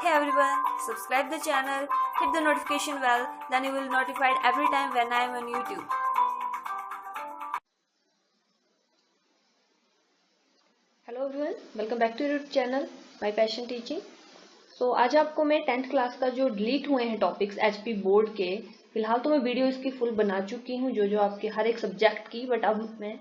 Hey everyone, subscribe the channel, hit the notification bell, then you will be notified every time when I am on YouTube. Hello everyone, welcome back to YouTube channel my passion teaching. So आज आपको मैं 10th class का जो delete हुए हैं topics HP board के, फिलहाल तो मैं वीडियो इसकी फुल बना चुकी हूँ जो आपके हर एक सब्जेक्ट की, बट अब मैं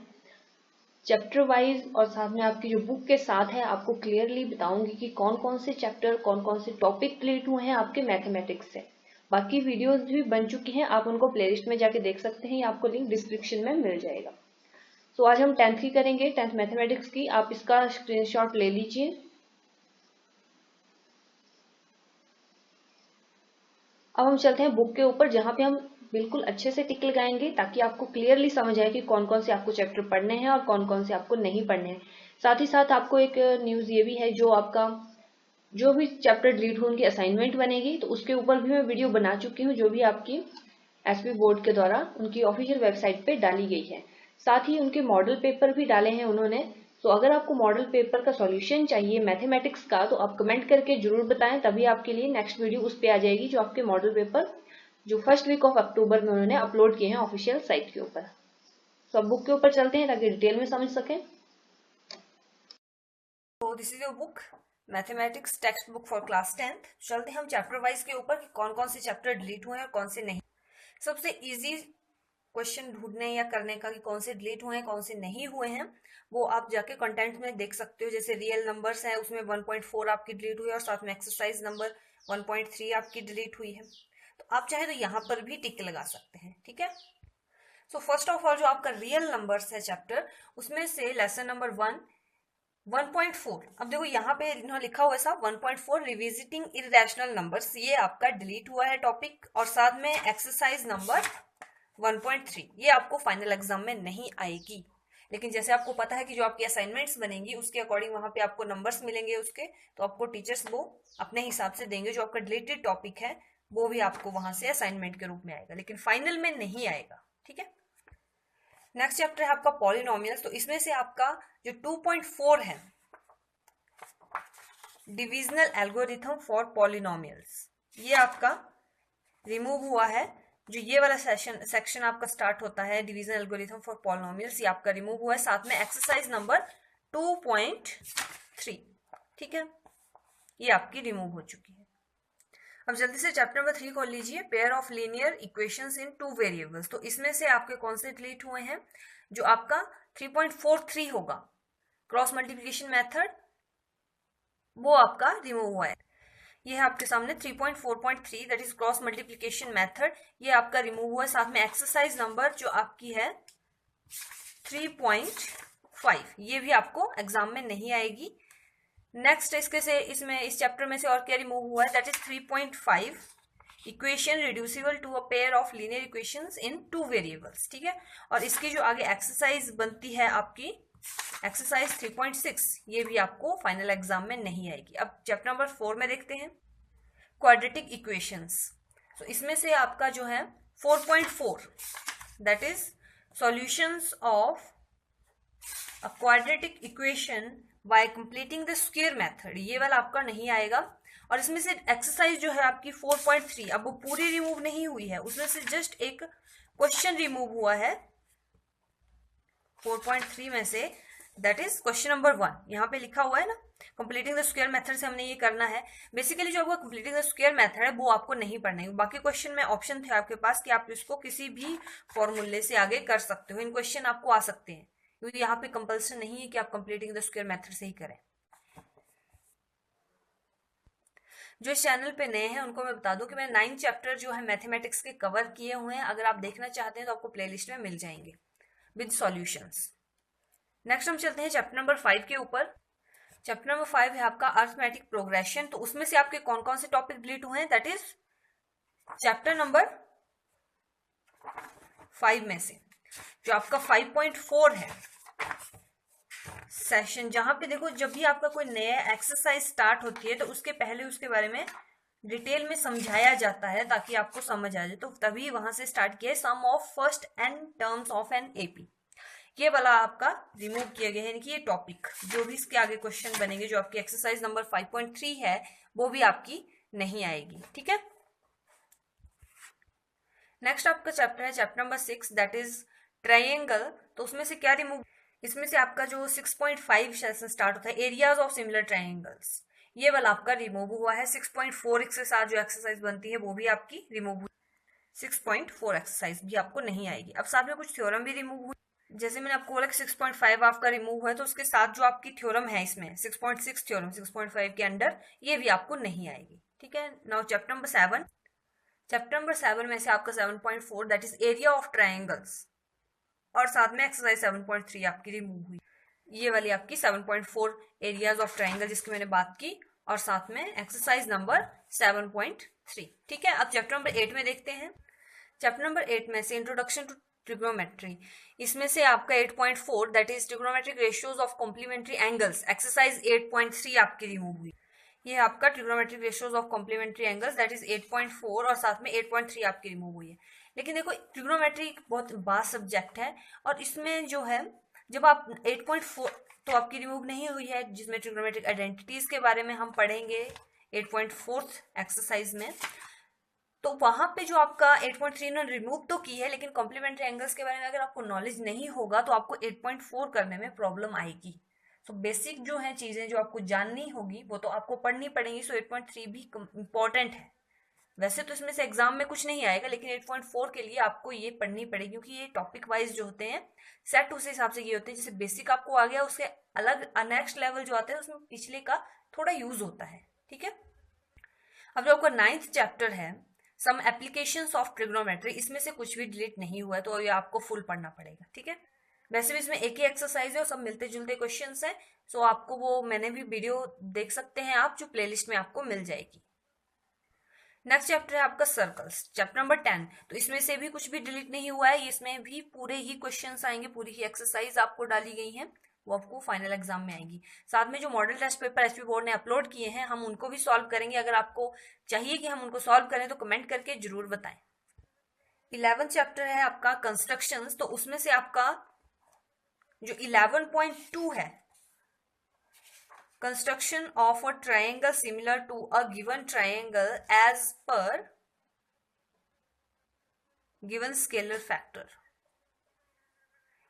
चैप्टर वाइज और साथ में आपकी जो बुक के साथ है आपको क्लियरली बताऊंगी कि कौन कौन से चैप्टर कौन कौन से टॉपिक डिलीट हुए हैं आपके मैथमेटिक्स से। बाकी वीडियोज भी बन चुकी हैं, आप उनको प्लेलिस्ट में जाके देख सकते हैं या आपको लिंक डिस्क्रिप्शन में मिल जाएगा। तो आज हम 10th की करेंगे, 10th मैथमेटिक्स की। आप इसका स्क्रीनशॉट ले लीजिए। अब हम चलते हैं बुक के ऊपर, जहां पे हम बिल्कुल अच्छे से टिक लगाएंगे ताकि आपको क्लियरली समझ आए कि कौन कौन से आपको चैप्टर पढ़ने हैं और कौन कौन से आपको नहीं पढ़ने हैं। साथ ही साथ आपको एक न्यूज ये भी है, जो आपका जो भी चैप्टर डिलीट हो उनकी असाइनमेंट बनेगी, तो उसके ऊपर भी मैं वीडियो बना चुकी हूँ जो भी आपकी एचपी बोर्ड के द्वारा उनकी ऑफिशियल वेबसाइट पे डाली गई है। साथ ही उनके मॉडल पेपर भी डाले हैं उन्होंने। तो अगर आपको मॉडल पेपर का सॉल्यूशन चाहिए मैथमेटिक्स का, तो आप कमेंट करके जरूर बताएं, तभी आपके लिए नेक्स्ट वीडियो उस पे आ जाएगी, जो आपके मॉडल पेपर जो फर्स्ट वीक ऑफ अक्टूबर में उन्होंने अपलोड किए हैं ऑफिशियल साइट के ऊपर। तो अब बुक के ऊपर चलते हैं ताकि डिटेल में समझ सकें। तो this is your book mathematics text book for class 10th। चलते हैं हम चैप्टर वाइज के ऊपर कि कौन कौन से चैप्टर डिलीट हुए हैं और कौन से नहीं। सबसे इजी क्वेश्चन ढूंढने या करने का कि कौन से डिलीट हुए हैं कौन से नहीं हुए हैं, वो आप जाके कंटेंट में देख सकते हो। जैसे रियल नंबर्स है, उसमें 1.4 आपकी डिलीट हुई है और साथ में एक्सरसाइज नंबर 1.3 आपकी डिलीट हुई है। तो आप चाहे तो यहाँ पर भी टिक लगा सकते हैं, ठीक है। सो फर्स्ट ऑफ ऑल जो आपका रियल नंबर्स है चैप्टर, उसमें से लेसन नंबर 1.4। अब देखो यहाँ पे इन्होंने लिखा हुआ है साहब 1.4 रिविजिटिंग इरेशनल नंबर्स, ये आपका डिलीट हुआ है टॉपिक। और साथ में एक्सरसाइज नंबर 1.3, ये आपको फाइनल एग्जाम में नहीं आएगी। लेकिन जैसे आपको पता है कि जो आपकी असाइनमेंट्स बनेंगी उसके अकॉर्डिंग वहां पे आपको नंबर्स मिलेंगे उसके, तो आपको टीचर्स वो अपने हिसाब से देंगे। जो आपका डिलीटेड टॉपिक है वो भी आपको वहां से असाइनमेंट के रूप में आएगा, लेकिन फाइनल में नहीं आएगा, ठीक है। नेक्स्ट चैप्टर है आपका पॉलिनोमियल्स। तो इसमें से आपका जो 2.4 है डिविजनल एल्गोरिथम फॉर पॉलिनोमियल्स, ये आपका रिमूव हुआ है। जो ये वाला सेक्शन आपका स्टार्ट होता है डिवीजन एल्गोरिथम फॉर पॉलिनोमियल्स, ये आपका रिमूव हुआ है। साथ में एक्सरसाइज नंबर 2.3, ठीक है, ये आपकी रिमूव हो चुकी है। अब जल्दी से चैप्टर नंबर 3 खोल लीजिए, pair of linear equations in 2 variables. तो इसमें से आपके कौन से डिलीट हुए हैं? जो आपका 3.43 होगा क्रॉस मल्टीप्लीकेशन मेथड, वो आपका रिमूव हुआ है। ये है आपके सामने 3.4.3 that is cross multiplication method, ये आपका रिमूव हुआ है। साथ में एक्सरसाइज नंबर जो आपकी है 3.5, ये भी आपको एग्जाम में नहीं आएगी। नेक्स्ट इसके से इसमें इस चैप्टर में से और क्या रिमूव हुआ है? That is 3.5 equation reducible to a pair of linear equations in 2 variables, ठीक है। और इसकी जो आगे एक्सरसाइज बनती है आपकी एक्सरसाइज 3.6, ये भी आपको फाइनल एग्जाम में नहीं आएगी। अब चैप्टर नंबर 4 में देखते हैं क्वाड्रेटिक इक्वेशंस। तो इसमें से आपका जो है 4.4 that is solutions of a quadratic equation by completing the square method, ये वाला आपका नहीं आएगा। और इसमें से एक्सरसाइज जो है आपकी 4.3, अब वो पूरी रिमूव नहीं हुई है, उसमें से जस्ट एक क्वेश्चन रिमूव हुआ है 4.3 में से, दैट इज क्वेश्चन नंबर 1। यहाँ पे लिखा हुआ है ना कंप्लीटिंग द स्क्वायर मेथड से हमने ये करना है। बेसिकली जो आपका कंप्लीटिंग द स्क्वायर मेथड है वो आपको नहीं पढ़ना है। बाकी क्वेश्चन में ऑप्शन थे आपके पास कि आप इसको किसी भी फॉर्मूले से आगे कर सकते हो, इन क्वेश्चन आपको आ सकते हैं, क्योंकि यहाँ पे कंपल्सन नहीं है कि आप कंप्लीटिंग द स्क्वायर मेथड से ही करें। जो इस चैनल पे नए हैं उनको मैं बता दूं कि मैंने 9 चैप्टर जो है मैथमेटिक्स के कवर किए हुए हैं। अगर आप देखना चाहते हैं तो आपको प्लेलिस्ट में मिल जाएंगे विद सॉल्यूशंस। नेक्स्ट हम चलते हैं चैप्टर नंबर 5 के ऊपर। चैप्टर नंबर 5 है आपका अर्थमेटिक प्रोग्रेशन। तो उसमें से आपके कौन कौन से टॉपिक डिलीट हुए हैं? दैट इज चैप्टर नंबर 5 में से जो आपका 5.4 है सेशन, जहां पे देखो जब भी आपका कोई नया एक्सरसाइज स्टार्ट होती है तो उसके पहले उसके बारे में डिटेल में समझाया जाता है ताकि आपको समझ आ जाए। तो तभी वहां से स्टार्ट किया sum of first n terms of an AP. ये वाला आपका रिमूव किया गया है, यानी कि ये टॉपिक जो भी इसके आगे क्वेश्चन बनेंगे, जो आपकी एक्सरसाइज नंबर 5.3 है वो भी आपकी नहीं आएगी। ठीक है, नेक्स्ट आपका चैप्टर है chapter number 6, that is triangle. तो उसमें से क्या रिमूव, इसमें से आपका जो 6.5 सेशन स्टार्ट होता है, एरियाज ऑफ सिमिलर ट्राइंगल्स, ये वाला आपका रिमूव हुआ है। 6.4 के साथ जो एक्सरसाइज बनती है वो भी आपकी रिमूव हुई, 6.4 एक्सरसाइज भी आपको नहीं आएगी। अब साथ में कुछ थ्योरम भी रिमूव हुई, जैसे मैंने आपको बोला कि 6.5 आपका रिमूव हुआ है, तो उसके साथ जो आपकी थ्योरम है इसमें 6.6 थ्योरम 6.5 के अंडर, ये भी आपको नहीं आएगी। ठीक है, now chapter number 7, chapter number 7 में से आपका 7.4 that is area of triangles, और साथ में एक्सरसाइज 7.3 आपकी रिमूव हुई। ये वाली आपकी 7.4 एरियाज ऑफ ट्राइंगल जिसकी मैंने बात की, और साथ में एक्सरसाइज नंबर 7.3। ठीक है, अब चैप्टर नंबर 8 में देखते हैं। चैप्टर नंबर 8 में से इंट्रोडक्शन टू ट्रिग्नोमेट्री, इसमें से आपका 8.4 that is trigonometric ratios of complementary angles, exercise 8.3 आपकी रिमूव हुई। ये आपका trigonometric ratios of complementary angles that is 8.4 और साथ में 8.3 आपकी रिमूव हुई है। लेकिन देखो ट्रिग्नोमेट्री बहुत वास्ट सब्जेक्ट है, और इसमें जो है जब आप 8.4 तो आपकी रिमूव नहीं हुई है, जिसमें ट्रिग्नोमेट्रिक आइडेंटिटीज के बारे में हम पढ़ेंगे 8.4 एक्सरसाइज में, तो वहां पे जो आपका 8.3 ने रिमूव तो की है, लेकिन कॉम्प्लीमेंट्री एंगल्स के बारे में अगर आपको नॉलेज नहीं होगा तो आपको 8.4 करने में प्रॉब्लम आएगी। सो बेसिक जो है चीजें जो आपको जाननी होगी वो तो आपको पढ़नी पड़ेगी। सो 8.3 भी इंपॉर्टेंट है, वैसे तो इसमें से एग्जाम में कुछ नहीं आएगा, लेकिन 8.4 के लिए आपको ये पढ़नी पड़ेगी, क्योंकि ये टॉपिक वाइज जो होते हैं सेट उस हिसाब से ये होते हैं। जैसे बेसिक आपको आ गया, उसके अलग नेक्स्ट लेवल जो आता है उसमें पिछले का थोड़ा यूज होता है। ठीक है, अब जो आपका 9th चैप्टर है सम एप्लीकेशंस ऑफ ट्रिग्नोमेट्री, इसमें से कुछ भी डिलीट नहीं हुआ है, तो ये आपको फुल पढ़ना पड़ेगा। ठीक है, वैसे भी इसमें एक ही एक्सरसाइज है और सब मिलते जुलते क्वेश्चंस हैं, सो आपको वो मैंने भी वीडियो देख सकते हैं आप, जो प्लेलिस्ट में आपको मिल जाएगी। नेक्स्ट चैप्टर है आपका सर्कल्स, चैप्टर नंबर 10। तो इसमें से भी कुछ भी डिलीट नहीं हुआ है, इसमें भी पूरे ही क्वेश्चंस आएंगे, पूरी ही एक्सरसाइज आपको डाली गई है, वो आपको फाइनल एग्जाम में आएगी। साथ में जो model test paper HP board ने अपलोड किए हैं हम उनको भी सॉल्व करेंगे। अगर आपको चाहिए कि हम उनको सॉल्व करें तो कमेंट करके जरूर बताएं। 11th चैप्टर है आपका कंस्ट्रक्शंस, तो उसमें से आपका जो 11.2 है construction of a triangle similar to a given triangle as per given scalar factor,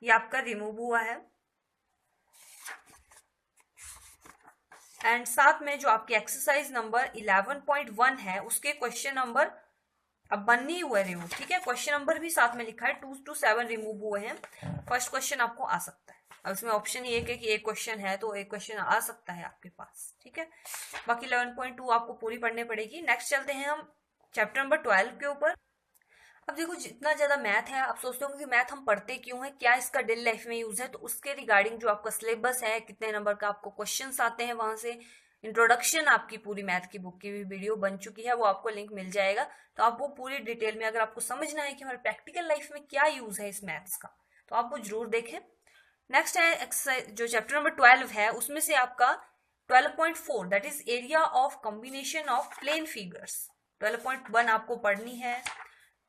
ये आपका रिमूव हुआ है। एंड साथ में जो आपकी एक्सरसाइज नंबर 11.1 है उसके क्वेश्चन नंबर अब बन नहीं हुए रिमूव। ठीक है, क्वेश्चन नंबर भी साथ में लिखा है, 2 to 7 रिमूव हुए हैं। फर्स्ट क्वेश्चन आपको आ सकता है, अब इसमें ऑप्शन ये है कि एक क्वेश्चन है तो एक क्वेश्चन आ सकता है आपके पास। ठीक है, बाकी 11.2 आपको पूरी पढ़नी पड़ेगी। नेक्स्ट चलते हैं हम चैप्टर नंबर 12 के ऊपर। अब देखो जितना ज्यादा मैथ है, आप सोचते होंगे कि मैथ हम पढ़ते क्यों है, क्या इसका डेली लाइफ में यूज है, तो उसके रिगार्डिंग जो आपका सिलेबस है, कितने नंबर का आपको क्वेश्चंस आते हैं, वहां से इंट्रोडक्शन आपकी पूरी मैथ की बुक की भी वीडियो बन चुकी है, वो आपको लिंक मिल जाएगा। तो आप वो पूरी डिटेल में अगर आपको समझना है कि हमारे प्रैक्टिकल लाइफ में क्या यूज है इस मैथ्स का, तो आप वो जरूर देखें। नेक्स्ट है एक्सरसाइज जो चैप्टर नंबर 12 है, उसमें से आपका 12.4 that is area of combination of plane figures, 12.1 आपको पढ़नी है,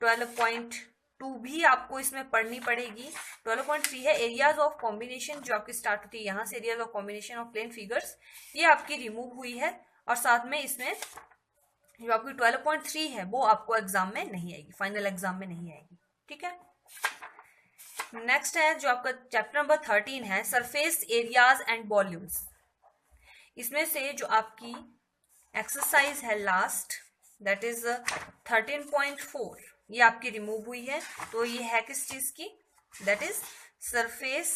12.2 भी आपको इसमें पढ़नी पड़ेगी, 12.3 है एरियाज ऑफ कॉम्बिनेशन जो आपकी स्टार्ट होती है यहाँ से, areas of combination of plane figures, ये आपकी रिमूव हुई है। और साथ में इसमें जो आपकी 12.3 है वो आपको एग्जाम में नहीं आएगी, फाइनल एग्जाम में नहीं आएगी। ठीक है, नेक्स्ट है जो आपका चैप्टर नंबर 13 है सरफेस एरियाज एंड वॉल्यूम्स, इसमें से जो आपकी एक्सरसाइज है लास्ट दैट इज 13.4 ये आपकी रिमूव हुई है। तो ये है किस चीज की, that is surface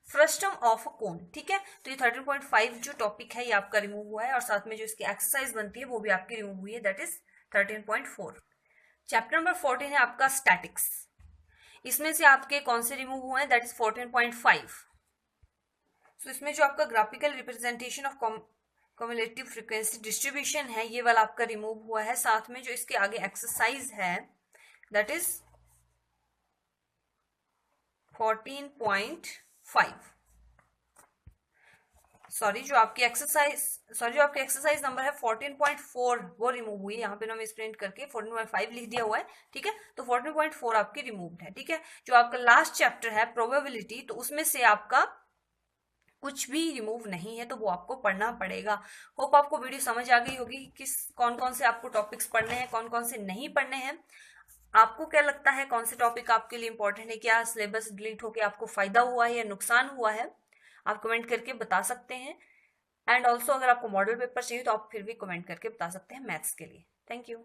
frustum of a cone. ठीक है, तो ये 13.5 जो टॉपिक है ये आपका रिमूव हुआ है, और साथ में जो इसकी एक्सरसाइज बनती है वो भी आपकी रिमूव हुई है, दैट इज 13.4। चैप्टर नंबर 14 है आपका स्टैटिक्स, इसमें से आपके कौन से रिमूव हुए हैं, दैट इज 14.5। तो इसमें जो आपका graphical representation of cumulative frequency distribution है ये वाला आपका रिमूव हुआ है। साथ में जो इसके आगे एक्सरसाइज है दैट इज 14.5। जो आपकी एक्सरसाइज नंबर है 14.4 वो रिमूव हुई है। यहाँ पे हम प्रिंट करके 14.5 लिख दिया हुआ है, ठीक है। तो 14.4 आपकी रिमूव्ड है, ठीक है। जो आपका लास्ट चैप्टर है प्रोबेबिलिटी, तो उसमें से आपका कुछ भी रिमूव नहीं है, तो वो आपको पढ़ना पड़ेगा। होप आपको वीडियो समझ आ गई होगी किस कौन कौन से आपको टॉपिक्स पढ़ने हैं, कौन कौन से नहीं पढ़ने हैं। आपको क्या लगता है कौन से टॉपिक आपके लिए इंपॉर्टेंट है? क्या सिलेबस डिलीट होके आपको फायदा हुआ है या नुकसान हुआ है? आप कमेंट करके बता सकते हैं। एंड ऑल्सो अगर आपको मॉडल पेपर चाहिए तो आप फिर भी कमेंट करके बता सकते हैं मैथ्स के लिए। Thank you.